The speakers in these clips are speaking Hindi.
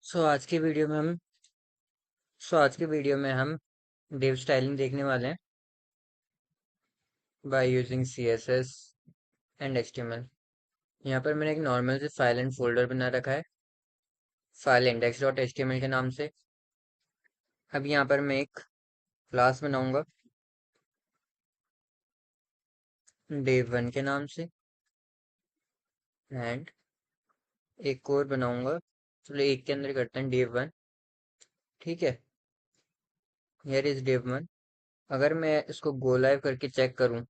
सो आज के वीडियो में हम div स्टाइलिंग देखने वाले हैं by using CSS and HTML। यहाँ पर मैंने एक नॉर्मल से फाइल एंड फोल्डर बना रखा है फाइल index.html के नाम से। अब यहाँ पर मैं एक क्लास बनाऊंगा div1 के नाम से एंड एक और बनाऊंगा। चलो एक के अंदर करते हैं div1। ठीक है, हियर इज div1। अगर मैं इसको गो लाइव करके चेक करूं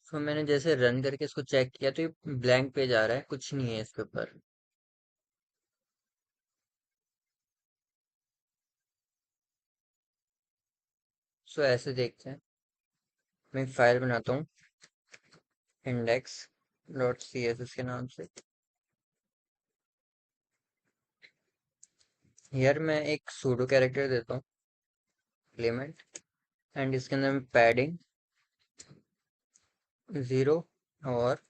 तो मैंने जैसे रन करके इसको चेक किया तो ये ब्लैंक पेज आ रहा है, कुछ नहीं है इसके ऊपर। सो ऐसे देखते हैं, मैं एक फाइल बनाता हूँ index.css के नाम से। हियर मैं एक सूडो कैरेक्टर देता हूँ एलिमेंट एंड इसके अंदर मैं पैडिंग 0 और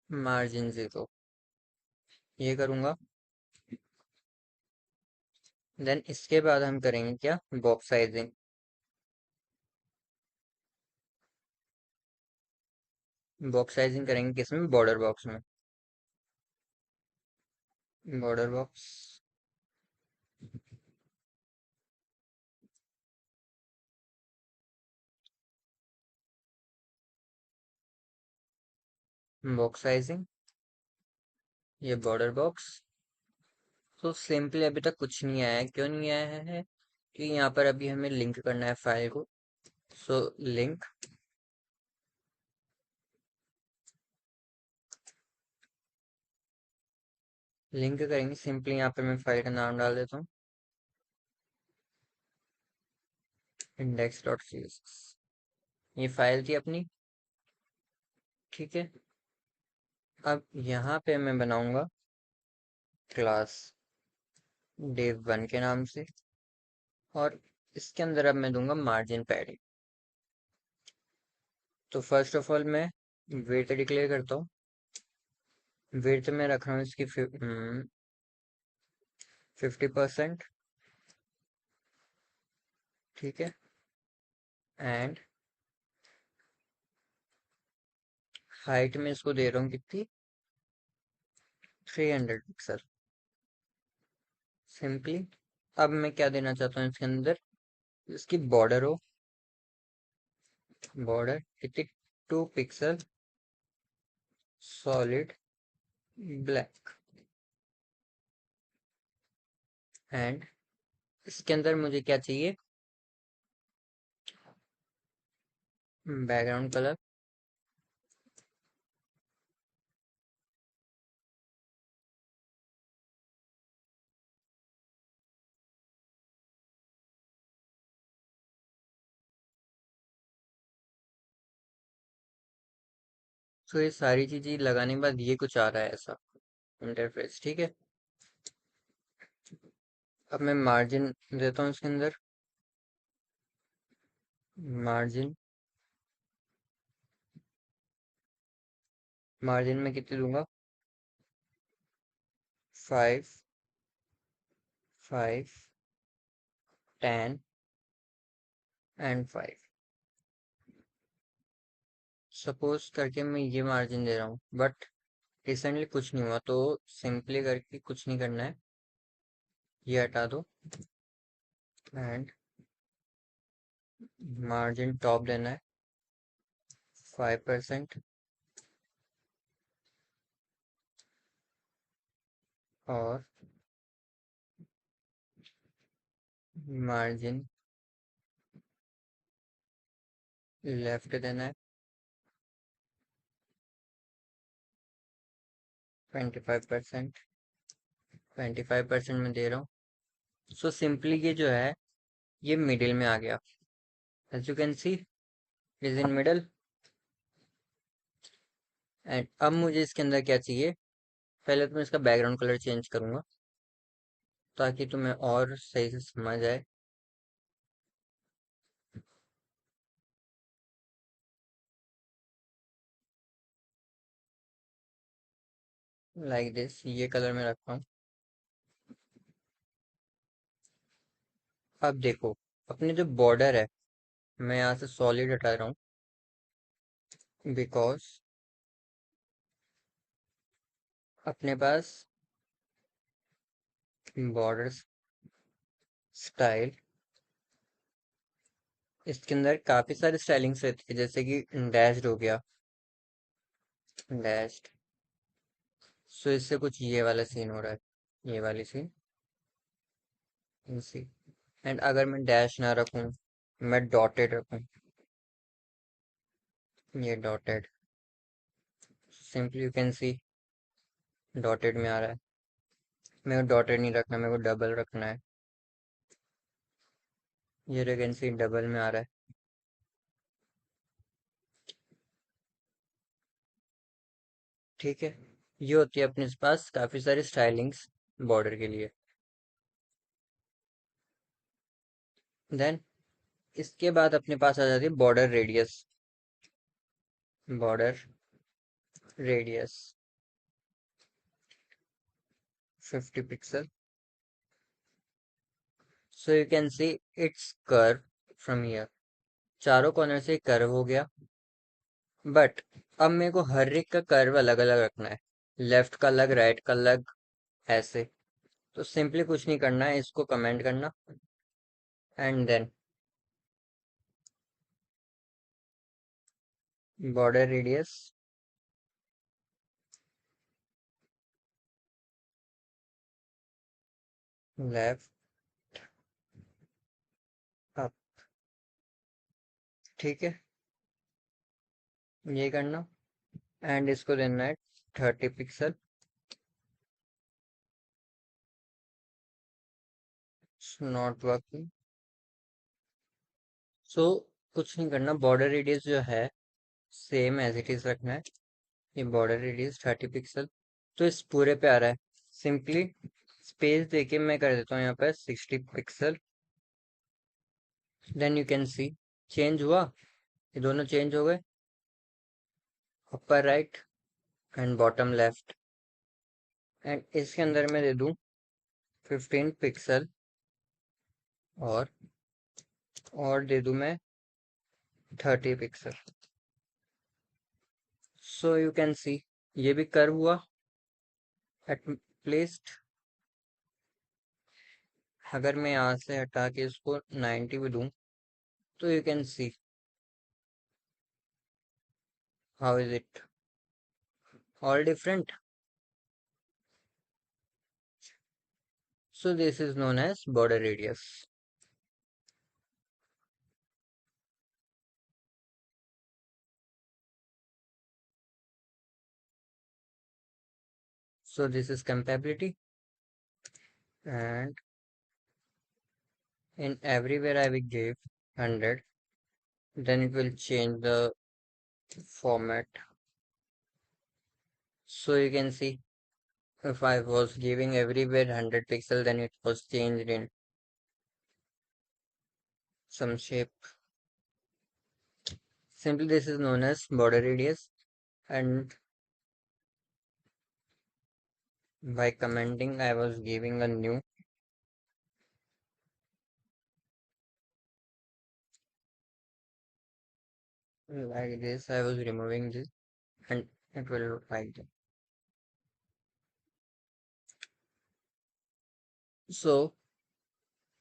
मार्जिन 0 ये करूँगा। देन इसके बाद हम करेंगे क्या, बॉक्स साइजिंग। बॉक्स साइजिंग करेंगे किसमें, बॉर्डर बॉक्स में। बॉर्डर बॉक्स बॉक्स साइजिंग, ये बॉर्डर बॉक्स। तो सिंपली अभी तक कुछ नहीं आया है, क्यों नहीं आया है कि यहाँ पर अभी हमें लिंक करना है फाइल को। सो लिंक लिंक करेंगे सिंपली। यहाँ पर मैं फाइल का नाम डाल देता हूँ index.css। ये फाइल थी अपनी, ठीक है। अब यहाँ पे मैं बनाऊंगा क्लास div1 के नाम से और इसके अंदर अब मैं दूंगा मार्जिन पैडिंग। तो फर्स्ट ऑफ ऑल मैं विड्थ डिक्लेयर करता हूँ। विड्थ में रख रहा हूँ इसकी 50%, ठीक है। एंड हाइट में इसको दे रहा हूँ कितनी, 300 पिक्सल सिंपली। अब मैं क्या देना चाहता हूँ इसके अंदर, इसकी बॉर्डर हो, बॉर्डर कितनी, 2 पिक्सल सॉलिड ब्लैक। एंड इसके अंदर मुझे क्या चाहिए, बैकग्राउंड कलर। तो ये सारी चीजें लगाने के बाद ये कुछ आ रहा है ऐसा इंटरफेस, ठीक है। अब मैं मार्जिन देता हूँ इसके अंदर, मार्जिन मार्जिन में कितनी दूंगा, 5, 5, 10 एंड 5। सपोज करके मैं ये मार्जिन दे रहा हूँ बट रिसेंटली कुछ नहीं हुआ, तो सिंपली करके कुछ नहीं करना है, ये हटा दो एंड मार्जिन टॉप देना है 5% और मार्जिन लेफ्ट देना है 25%। 25% में दे रहा हूँ। सो सिंपली ये जो है ये मिडिल में आ गया, as you can see is in middle. And अब मुझे इसके अंदर क्या चाहिए, पहले तो मैं इसका बैकग्राउंड कलर चेंज करूंगा ताकि तुम्हें और सही से समझ आए। लाइक दिस, ये कलर में रखता हूँ। अब देखो, अपने जो बॉर्डर है, मैं यहाँ से सॉलिड हटा रहा हूँ, बिकॉज अपने पास बॉर्डर स्टाइल, इसके अंदर काफी सारी स्टाइलिंग्स रहती है, जैसे कि डैश्ड हो गया, डैश्ड। सो इससे कुछ ये वाला सीन हो रहा है, ये वाली सीन, सी। एंड अगर मैं डैश ना रखूं, मैं डॉटेड रखूं, ये dotted, simply you can C dotted में आ रहा है। मेरे को डॉटेड नहीं रखना, मेरे को डबल रखना है। ये यू कैन सी डबल में आ रहा है। ठीक है, ये होती है अपने पास काफी सारी स्टाइलिंग्स बॉर्डर के लिए। देन इसके बाद अपने पास आ जाती है border radius, border radius 50 pixel. So you can see it's curve from here, चारों कॉर्नर से कर्व हो गया। बट अब मेरे को हर एक का कर्व अलग अलग रखना है, लेफ्ट का अलग, राइट का अलग, ऐसे। तो सिंपली कुछ नहीं करना है, इसको कमेंट करना, and then border radius left up. ठीक है, ये करना, एंड इसको देना है 30 पिक्सल। Not working. सो कुछ नहीं करना, बॉर्डर रेडियस जो है सेम एज इट इज रखना है। ये बॉर्डर रेडियस 30 पिक्सल, तो इस पूरे पे आ रहा है। सिंपली स्पेस देके मैं कर देता हूँ यहाँ पे 60 pixel. Then you can see change हुआ, ये दोनों चेंज हो गए, upper right and bottom left. And इसके अंदर मैं दे दूँ 15 पिक्सल, और दे दूँ मैं 30 पिक्सल। सो यू कैन सी ये भी कर्व हुआ एट प्लेस्ड। अगर मैं यहाँ से हटा के इसको 90 भी दूँ, तो you can see how is it all different. So this is known as border radius. So this is compatibility, and in everywhere I will give 100, then it will change the format. So you can see, if I was giving everywhere 100 pixel, then it was changed in some shape. Simply this is known as border radius, and by commenting I was giving a new, like this. I was removing this, and it will look like that. So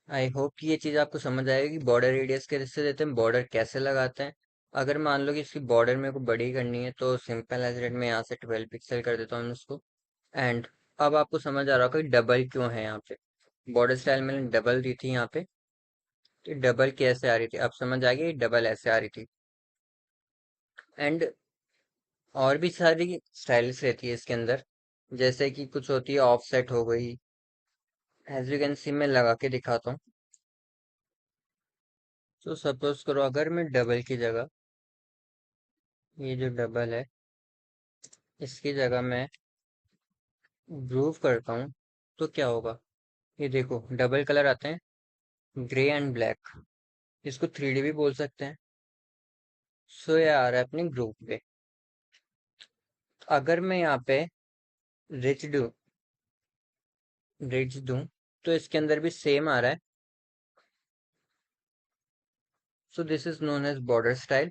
I hope कि ये चीज आपको समझ आएगी, बॉर्डर रेडियस कैसे देते हैं, बॉर्डर कैसे लगाते हैं। अगर मान लो कि इसकी बॉर्डर मेरे को बड़ी करनी है, तो सिंपल एज रेट में यहाँ से 12 पिक्सल कर देता हूँ इसको। एंड अब आपको समझ आ रहा होगा कि डबल क्यों है यहाँ पे, बॉर्डर स्टाइल मैंने डबल दी थी यहाँ पे, तो डबल कैसे आ रही थी, अब समझ आ गई, डबल ऐसे आ रही थी। एंड और भी सारी स्टाइल्स रहती है इसके अंदर, जैसे कि कुछ होती है ऑफ सेट हो गई। एज यू कैन सी मैं लगा के दिखाता हूँ। तो सपोज करो अगर मैं डबल की जगह, ये जो डबल है, इसकी जगह मैं ग्रूव करता हूँ, तो क्या होगा, ये देखो डबल कलर आते हैं, ग्रे एंड ब्लैक। इसको 3D भी बोल सकते हैं। सो ये आ रहा है अपने ग्रुप पे। अगर मैं यहाँ पे रिच डू रिच दूं तो इसके अंदर भी सेम आ रहा है। So this is known as border style.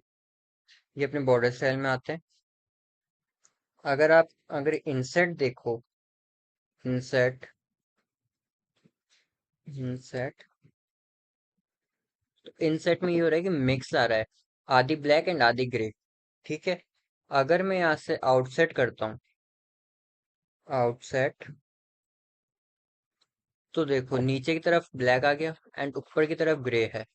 ये अपने बॉर्डर स्टाइल में आते हैं। अगर इनसेट देखो, इनसेट इनसेट तो इनसेट में ये हो रहा है कि मिक्स आ रहा है, आधी ब्लैक एंड आधी ग्रे। ठीक है। अगर मैं यहाँ से आउटसेट करता हूँ, आउटसेट, तो देखो नीचे की तरफ ब्लैक आ गया एंड ऊपर की तरफ ग्रे है।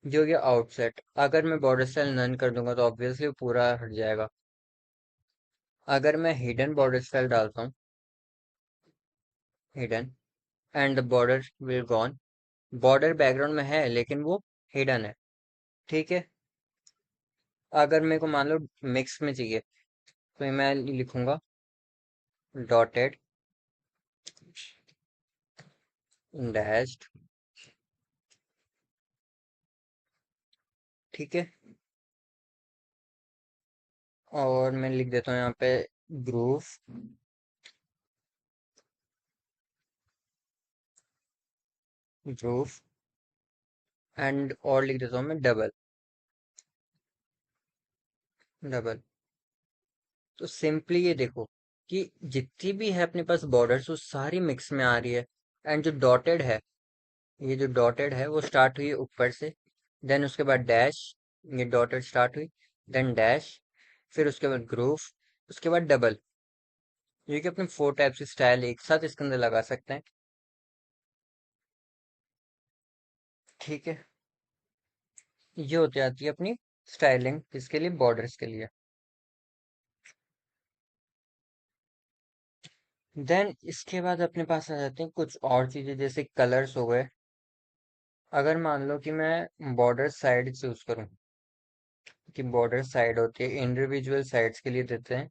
जो गया आउटसेट। अगर मैं बॉर्डर स्टाइल नन कर दूंगा तो ऑब्वियसली पूरा हट जाएगा। अगर मैं हिडन बॉर्डर स्टाइल डालता हूँ, hidden, and the border will gone. Border background में है लेकिन वो हिडन है। ठीक है। अगर मेरे को मान लो मिक्स में चाहिए तो मैं लिखूंगा डॉटेड, डैश्ड। ठीक है। और मैं लिख देता हूँ यहाँ पे ग्रूव, ग्रूव, एंड और लिख देता हूँ मैं डबल, डबल। तो सिंपली ये देखो कि जितनी भी है अपने पास बॉर्डर्स वो सारी मिक्स में आ रही है। एंड जो डॉटेड है, ये जो डॉटेड है वो स्टार्ट हुई ऊपर से, देन उसके बाद डैश, ये डॉटेड स्टार्ट हुई, देन डैश, फिर उसके बाद ग्रूव, उसके बाद डबल। ये कि अपने 4 टाइप्स की स्टाइल एक साथ इसके अंदर लगा सकते हैं। ठीक है। ये होती आती है अपनी स्टाइलिंग किसके लिए, बॉर्डर्स के लिए। देन इसके बाद अपने पास आ जाते हैं कुछ और चीजें जैसे कलर्स हो गए। अगर मान लो कि मैं बॉर्डर साइड चूज करूं, कि बॉर्डर साइड होती है इंडिविजुअल साइड्स के लिए देते हैं,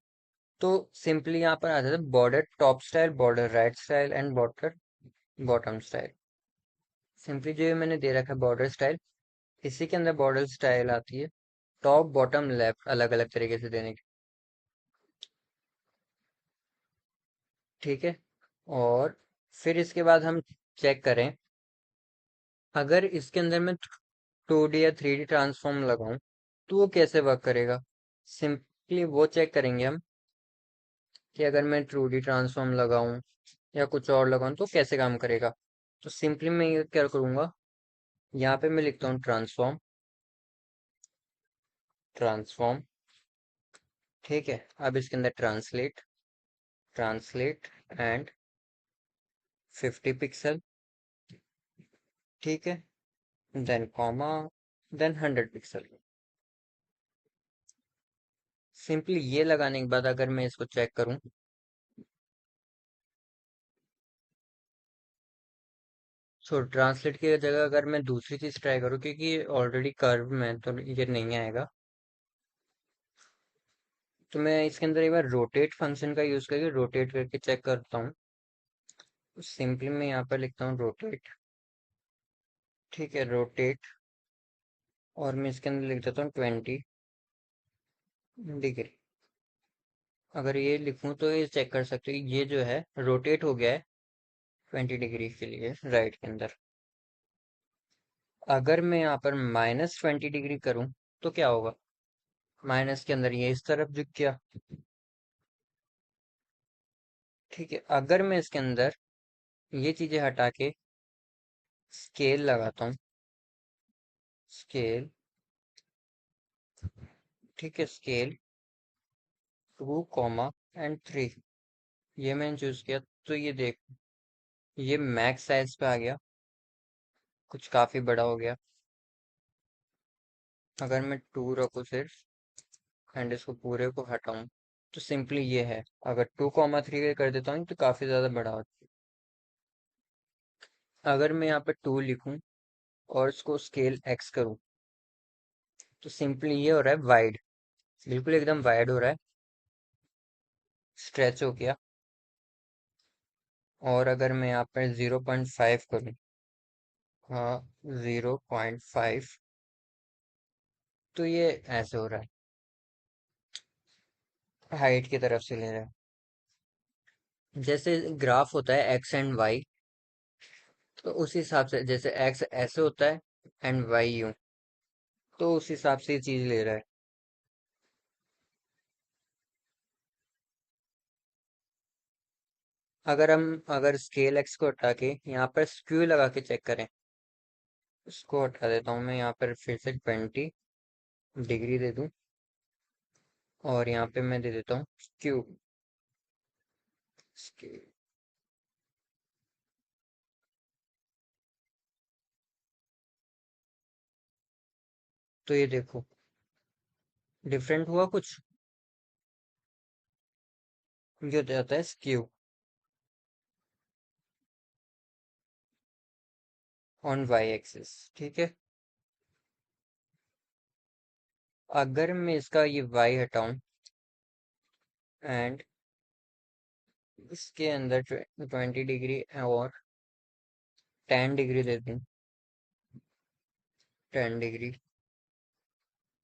तो सिंपली यहाँ पर आ जाता है border top style, border right style and border bottom style. Simply जो ये मैंने दे रखा है बॉर्डर स्टाइल, इसी के अंदर बॉर्डर स्टाइल आती है टॉप बॉटम लेफ्ट अलग अलग तरीके से देने की। ठीक है। और फिर इसके बाद हम चेक करें, अगर इसके अंदर मैं 2D या 3D ट्रांसफॉर्म लगाऊं तो वो कैसे वर्क करेगा। सिंपली वो चेक करेंगे हम कि अगर मैं 2D ट्रांसफॉर्म लगाऊं या कुछ और लगाऊं तो कैसे काम करेगा। तो सिंपली मैं ये क्या करूंगा, यहाँ पे मैं लिखता हूँ ट्रांसफॉर्म, ट्रांसफॉर्म। ठीक है। अब इसके अंदर ट्रांसलेट, ट्रांसलेट एंड 50 पिक्सल। ठीक है। Then comma, then 100 pixel. Simply ये लगाने के बाद अगर मैं इसको चेक करूं, सो ट्रांसलेट की जगह अगर मैं दूसरी चीज ट्राई करूँ, क्योंकि ऑलरेडी कर्व में तो ये नहीं आएगा, तो मैं इसके अंदर एक बार रोटेट फंक्शन का यूज करके रोटेट करके चेक करता हूँ। सिंपली मैं यहाँ पर लिखता हूँ रोटेट। ठीक है, रोटेट, और मैं इसके अंदर लिख देता हूँ 20 डिग्री। अगर ये लिखूं तो ये चेक कर सकते हो ये जो है रोटेट हो गया है 20 डिग्री के लिए राइट के अंदर। अगर मैं यहाँ पर -20 डिग्री करूँ तो क्या होगा, माइनस के अंदर ये इस तरफ झुक गया। ठीक है। अगर मैं इसके अंदर ये चीजें हटा के स्केल लगाता हूँ, स्केल, ठीक है, स्केल 2, 3, ये मैंने चूज किया, तो ये देख, ये मैक्स साइज पे आ गया, कुछ काफी बड़ा हो गया। अगर मैं 2 रखूँ सिर्फ एंड इसको पूरे को हटाऊं तो सिंपली ये है। अगर 2, 3 कर देता हूँ तो काफी ज्यादा बड़ा होता है। अगर मैं यहाँ पे 2 लिखूं और इसको स्केल एक्स करूँ तो सिंपली ये हो रहा है वाइड, बिल्कुल एकदम वाइड हो रहा है, स्ट्रेच हो गया। और अगर मैं यहाँ पर 0.5 करूँ, हाँ, 0.5, तो ये ऐसे हो रहा है, हाइट की तरफ से ले रहा है। जैसे ग्राफ होता है एक्स एंड वाई, तो उस हिसाब से जैसे एक्स ऐसे होता है एंड वाई यूं, तो उस हिसाब से ये चीज ले रहा है। अगर स्केल एक्स को हटा के यहाँ पर स्क्यू लगा के चेक करें, इसको हटा देता हूँ मैं, यहाँ पर फिर से 20 डिग्री दे दूं, और यहाँ पे मैं दे देता हूँ स्क्यू। तो ये देखो, डिफरेंट हुआ कुछ, ये हो जाता है स्क्यू ऑन वाई एक्सिस। ठीक है, अगर मैं इसका ये वाई हटाऊं एंड इसके अंदर 20 डिग्री और 10 डिग्री दे दूं, 10 डिग्री,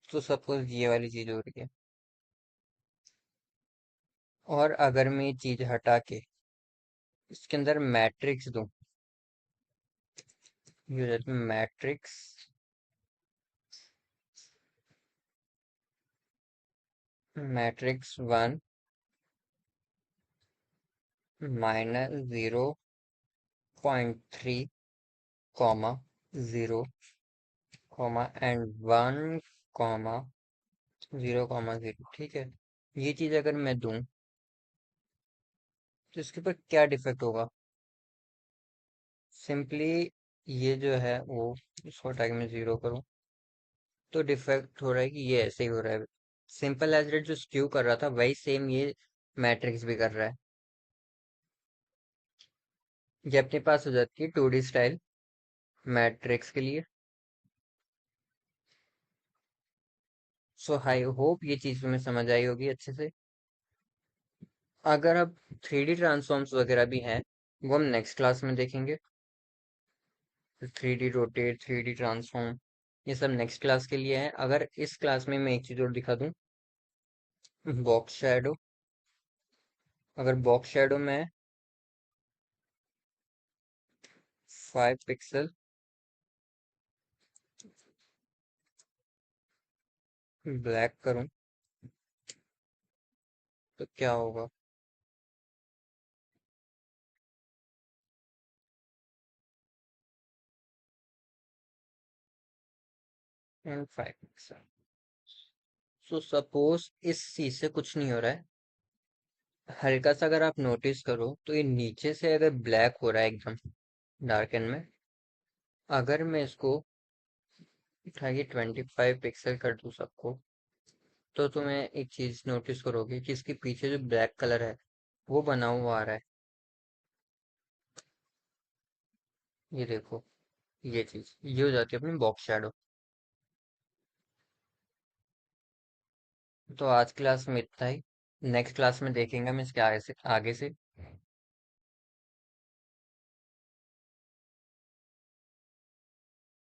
तो सपोज ये वाली चीज हो रही है। और अगर मैं ये चीज हटा के इसके अंदर मैट्रिक्स दूं, ये हो जाती है matrix, matrix 1 -0.3 comma 0 comma and 1 comma 0 comma 0। ठीक है, ये चीज अगर मैं दूं तो इसके ऊपर क्या डिफेक्ट होगा? सिंपली ये जो है वो, इसको हटा के मैं 0 करूं, तो डिफेक्ट हो रहा है कि ये ऐसे ही हो रहा है। सिंपल एज रेट जो स्क्यू कर रहा था वही सेम ये मैट्रिक्स भी कर रहा है। ये अपने पास हो जाती है 2D स्टाइल मैट्रिक्स के लिए। सो आई होप ये चीज तुम्हें समझ आई होगी अच्छे से। अगर अब 3D ट्रांसफॉर्म्स वगैरह भी हैं, वो हम नेक्स्ट क्लास में देखेंगे। 3D रोटेट, 3D ट्रांसफॉर्म, ये सब नेक्स्ट क्लास के लिए है। अगर इस क्लास में मैं एक चीज और दिखा दूं, बॉक्स शैडो। अगर बॉक्स शैडो में 5 पिक्सल ब्लैक करूं तो क्या होगा? And 5 pixel. सो सपोज इस चीज से कुछ नहीं हो रहा है, हल्का सा अगर आप नोटिस करो तो ये नीचे से अगर ब्लैक हो रहा है एकदम डार्कन में, अगर मैं इसको उठा के 25 पिक्सल कर दूं सबको, तो तुम्हें एक चीज नोटिस करोगे कि इसके पीछे जो ब्लैक कलर है वो बना हुआ आ रहा है। ये देखो, ये चीज ये हो जाती है अपनी बॉक्स शैडो। तो आज क्लास में इतना ही, नेक्स्ट क्लास में देखेंगे हम इसके आगे से।